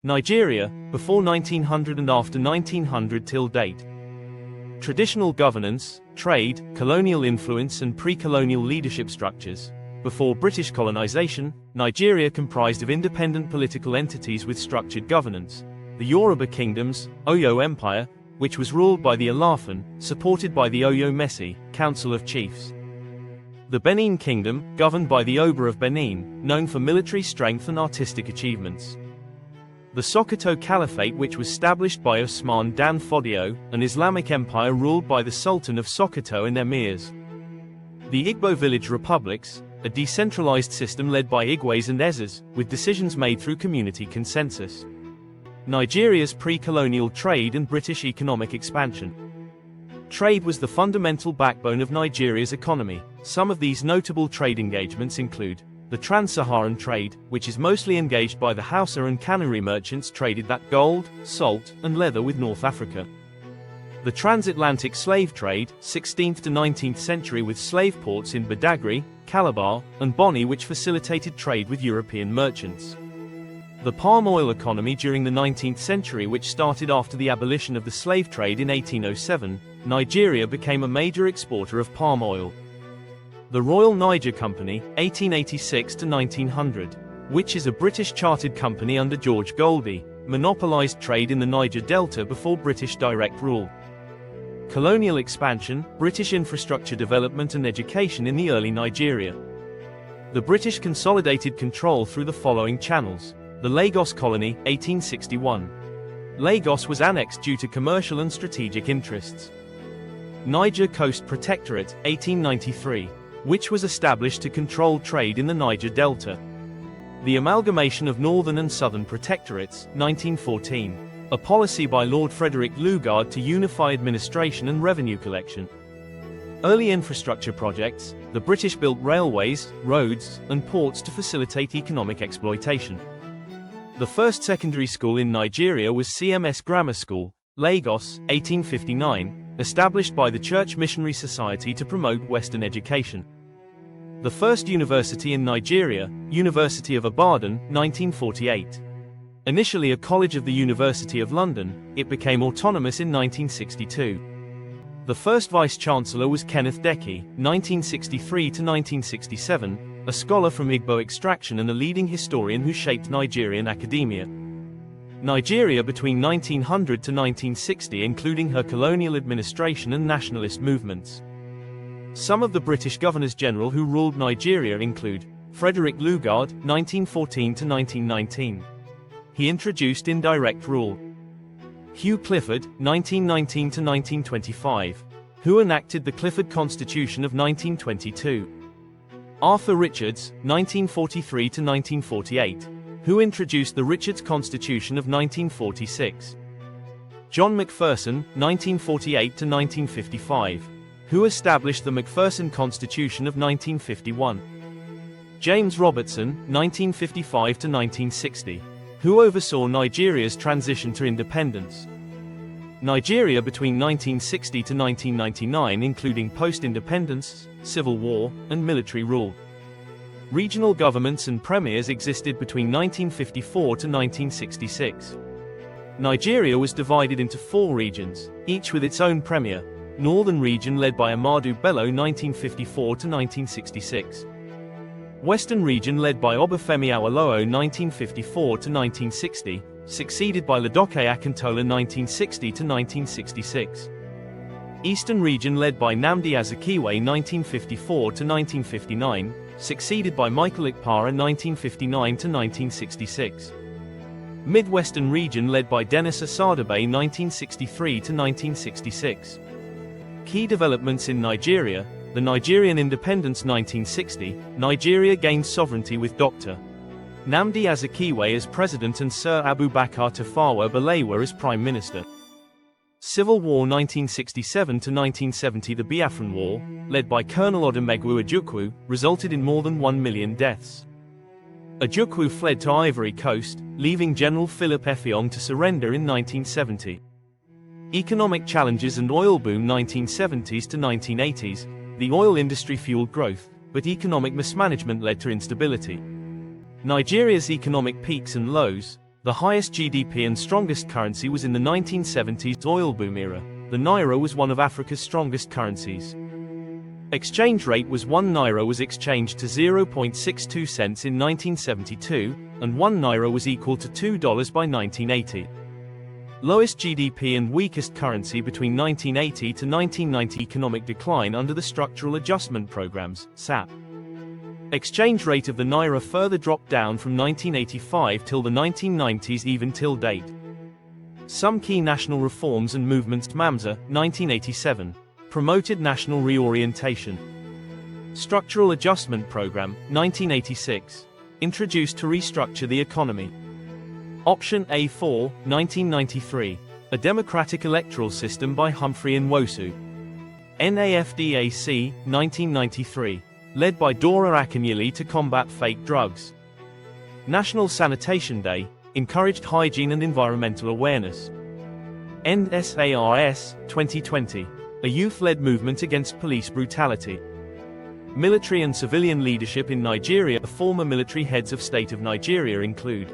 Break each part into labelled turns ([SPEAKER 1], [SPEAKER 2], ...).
[SPEAKER 1] Nigeria, before 1900 and after 1900 till date. Traditional governance, trade, colonial influence and pre-colonial leadership structures. Before British colonization, Nigeria comprised of independent political entities with structured governance. The Yoruba kingdoms, Oyo Empire, which was ruled by the Alafin, supported by the Oyo Messi, Council of Chiefs. The Benin Kingdom, governed by the Oba of Benin, known for military strength and artistic achievements. The Sokoto Caliphate, which was established by Osman Dan Fodio, an Islamic empire ruled by the Sultan of Sokoto and emirs. The Igbo village republics, a decentralized system led by Igwes and Ezes, with decisions made through community consensus. Nigeria's pre-colonial trade and British economic expansion. Trade was the fundamental backbone of Nigeria's economy. Some of these notable trade engagements include the Trans-Saharan trade, which is mostly engaged by the Hausa and Kanuri merchants traded that gold, salt, and leather with North Africa. The transatlantic slave trade, 16th to 19th century, with slave ports in Badagry, Calabar, and Bonny, which facilitated trade with European merchants. The palm oil economy during the 19th century, which started after the abolition of the slave trade in 1807, Nigeria became a major exporter of palm oil. The Royal Niger Company, 1886 to 1900, which is a British chartered company under George Goldie, monopolized trade in the Niger Delta before British direct rule. Colonial expansion, British infrastructure development and education in the early Nigeria. The British consolidated control through the following channels. The Lagos Colony, 1861. Lagos was annexed due to commercial and strategic interests. Niger Coast Protectorate, 1893, which was established to control trade in the Niger Delta. The amalgamation of Northern and Southern Protectorates, 1914. A policy by Lord Frederick Lugard to unify administration and revenue collection. Early infrastructure projects, the British built railways, roads, and ports to facilitate economic exploitation. The first secondary school in Nigeria was CMS Grammar School, Lagos, 1859, established by the Church Missionary Society to promote Western education. The first university in Nigeria, University of Ibadan, 1948. Initially a college of the University of London, it became autonomous in 1962. The first vice-chancellor was Kenneth Deke, 1963 to 1967, a scholar from Igbo extraction and a leading historian who shaped Nigerian academia. Nigeria between 1900 to 1960, including her colonial administration and nationalist movements. Some of the British governors-general who ruled Nigeria include Frederick Lugard, 1914 to 1919. He introduced indirect rule. Hugh Clifford, 1919 to 1925, who enacted the Clifford Constitution of 1922. Arthur Richards, 1943 to 1948, who introduced the Richards Constitution of 1946. John Macpherson, 1948 to 1955, who established the Macpherson Constitution of 1951. James Robertson, 1955 to 1960, who oversaw Nigeria's transition to independence. Nigeria between 1960 to 1999, including post-independence, civil war, and military rule. Regional governments and premiers existed between 1954 to 1966. Nigeria was divided into 4 regions, each with its own premier. Northern region led by Ahmadu Bello, 1954 to 1966. Western region led by Obafemi Awolowo, 1954 to 1960, succeeded by Ladoke Akintola, 1960 to 1966. Eastern region led by Nnamdi Azikiwe, 1954 to 1959, succeeded by Michael Ikpara, 1959 to 1966. Midwestern region led by Dennis Asadabe, 1963 to 1966. Key developments in Nigeria. The Nigerian independence 1960, Nigeria gained sovereignty with Dr. Nnamdi Azikiwe as president and Sir Abubakar Tafawa Balewa as prime minister. Civil War 1967 to 1970. The Biafran War, led by Colonel Odumegwu Ojukwu, resulted in more than 1 million deaths. Ojukwu fled to Ivory Coast, leaving General Philip Effiong to surrender in 1970. Economic challenges and oil boom 1970s to 1980s. The oil industry fueled growth, but economic mismanagement led to instability. Nigeria's economic peaks and lows. The highest GDP and strongest currency was in the 1970s oil boom era. The naira was one of Africa's strongest currencies. Exchange rate was 1 naira was exchanged to 0.62 cents in 1972, and 1 naira was equal to $2 by 1980. Lowest GDP and weakest currency between 1980 to 1990. Economic decline under the Structural Adjustment Programs, SAP. Exchange rate of the naira further dropped down from 1985 till the 1990s even till date. Some key national reforms and movements. MAMSA, 1987. Promoted national reorientation. Structural Adjustment Program, 1986. Introduced to restructure the economy. Option A4, 1993. A Democratic Electoral System by Humphrey Nwosu. NAFDAC, 1993. Led by Dora Akinyele to combat fake drugs. National Sanitation Day, encouraged hygiene and environmental awareness. NSARS, 2020. A youth-led movement against police brutality. Military and civilian leadership in Nigeria. The former military heads of state of Nigeria include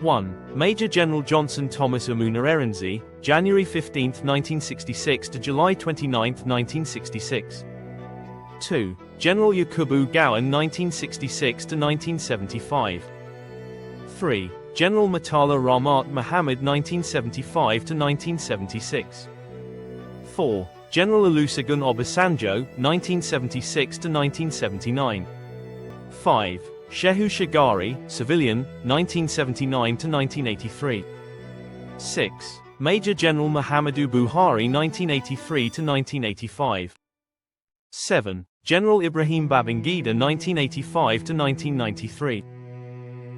[SPEAKER 1] 1. Major General Johnson Thomas Omunaerenzi, January 15, 1966 to July 29, 1966. 2. General Yakubu Gowon 1966 to 1975. 3. General Murtala Ramat Muhammad 1975 to 1976. 4. General Olusegun Obasanjo 1976 to 1979. 5. Shehu Shagari, civilian, 1979 to 1983. 6. Major General Muhammadu Buhari 1983 to 1985. 7. General Ibrahim Babangida 1985 to 1993.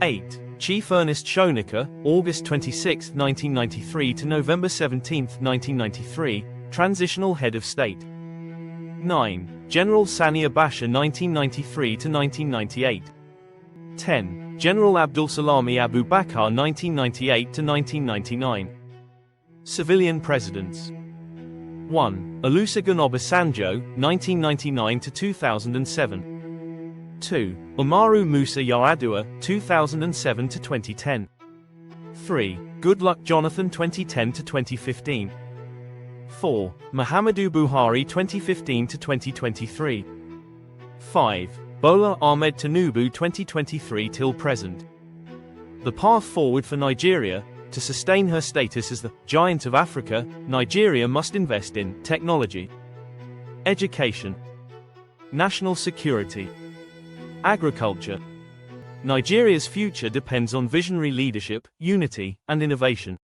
[SPEAKER 1] 8. Chief Ernest Shonika, August 26, 1993 to November 17, 1993, Transitional Head of State. 9. General Sani Abacha 1993 to 1998. 10. General Abdulsalami Abubakar 1998 to 1999. Civilian Presidents. 1. Olusegun Obasanjo, 1999 to 2007. 2. Umaru Musa Yar'Adua, 2007 to 2010. 3. Goodluck Jonathan 2010 to 2015. 4. Muhammadu Buhari 2015 to 2023. 5. Bola Ahmed Tinubu 2023 till present. The path forward for Nigeria. To sustain her status as the giant of Africa, Nigeria must invest in technology, education, national security, agriculture. Nigeria's future depends on visionary leadership, unity, and innovation.